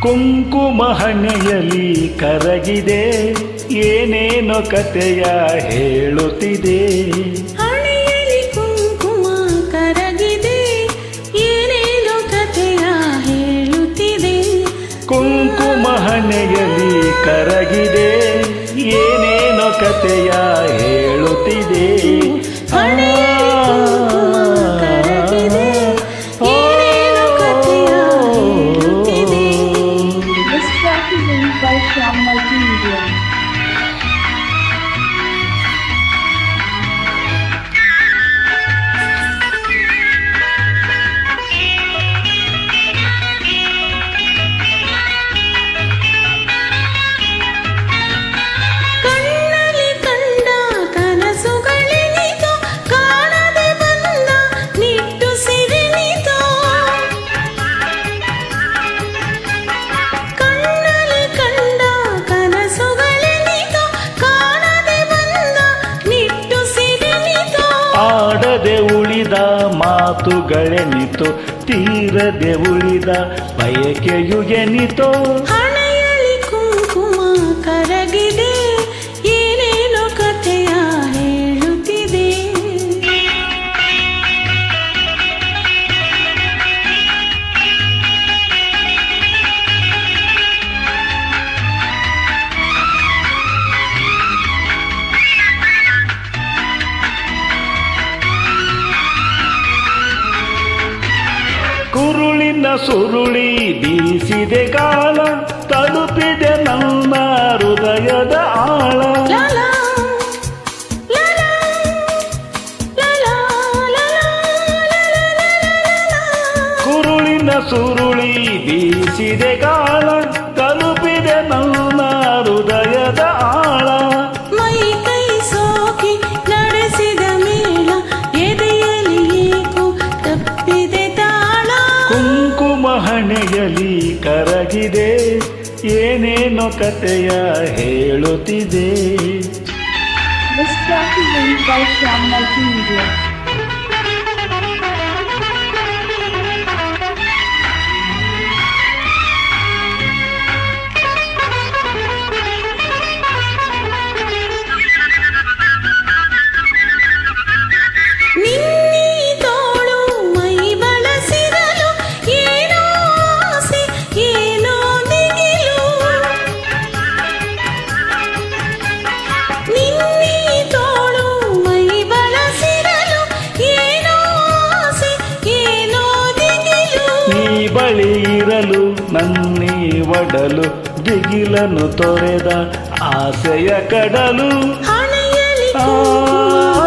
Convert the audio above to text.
ಕುಂಕುಮ ಹಣೆಯಲಿ ಕರಗಿದೆ, ಏನೇನೋ ಕಥೆಯ ಹೇಳುತ್ತಿದೆ. ಹಣೆಯಲಿ ಕುಂಕುಮ ಕರಗಿದೆ, ಏನೇನೋ ಕಥೆಯ ಹೇಳುತ್ತಿದೆ. ಕುಂಕುಮ ಹಣೆಯಲಿ ಕರಗಿದೆ, ಏನೇನೋ ಕಥೆಯ ಹೇಳುತ್ತಿದೆ. ಹಣೆಯಲಿ ಕುಂಕುಮ ಕರಗಿದೆ, ಏನೇನೋ ಕಥೆಯ ಹೇಳುತ್ತಿದೆ. This track is made by Shyam Multimedia. ಕಣ್ಣಲ್ಲಿ ಕಂಡ ಕನಸುಗಳೆನಿತೋ, ಕಾಣದೆ ಬಂದ ನಿಟ್ಟುಸಿರೆನಿತೋ. ಕಣ್ಣಲ್ಲಿ ಕಂಡ ಕನಸುಗಳೆನಿತೋ, ಕಾಣದೆ ಬಂದ ನಿಟ್ಟುಸಿರೆನಿತೋ. ಆಡದೆ ಉಳಿದ ಮಾತುಗಳೆನಿತು, ತೀರದೆ ಉಳಿದ ಬಯಕೆಯು ಎನಿತೋ. ಹಣೆಯಲಿ ಕುಂಕುಮ ಕರಗಿದೆ, ಏನೇನೋ ಕಥೆಯ ಹೇಳುತ್ತಿದೆ. ಕುರುಳಿನ ಸುರುಳಿ ಬೀಸಿದೆ ಗಾಳ, ತಲುಪಿದೆ ನನ್ನ ಹೃದಯದ ಆಳ. ಲಾಲಾ, ಲಾಲಾ, ಲಾಲಾ, ಲಾಲಾ, ಲಾಲಾ. ಕುರುಳಿನ ಸುರುಳಿ ಬೀಸಿದೆ ಗಾಳ, ತಲುಪಿದೆ ನನ್ನ ಹೃದಯದ ಆಳ. ಮೈ ಕೈ ಸೋಕಿ ನಡೆಸಿದ ಮೇಳ, ಎದೆಯಲ್ಲಿ ಏಕೋ ತಪ್ಪಿದೆ ತಾಳ. ಕುಂಕುಮ ಹಣೆಯಲಿ ಕರಗಿದೆ, ಏನೇನೋ ಕಥೆಯ ಹೇಳುತ್ತಿದೆ. This track is made by Shyam Multimedia. ನಿನ್ನೀ ತೋಳು ಮೈ ಬಳಸಿರಲು, ಏನೋ ಆಸೆ ಏನೋ ದಿಗಿಲು. ನಿನ್ನೀ ತೋಳು ಮೈ ಬಳಸಿರಲು, ಏನೋ ಆಸೆ ಏನೋ ದಿಗಿಲು. ನೀ ಬಳಿ ಇರಲು ನನ್ನಿ ಒಡಲು, ದಿಗಿಲನ್ನು ತೊರೆದ ಆಸೆಯ ಕಡಲು. ಹಣೆಯಲಿ ಕುಂಕುಮ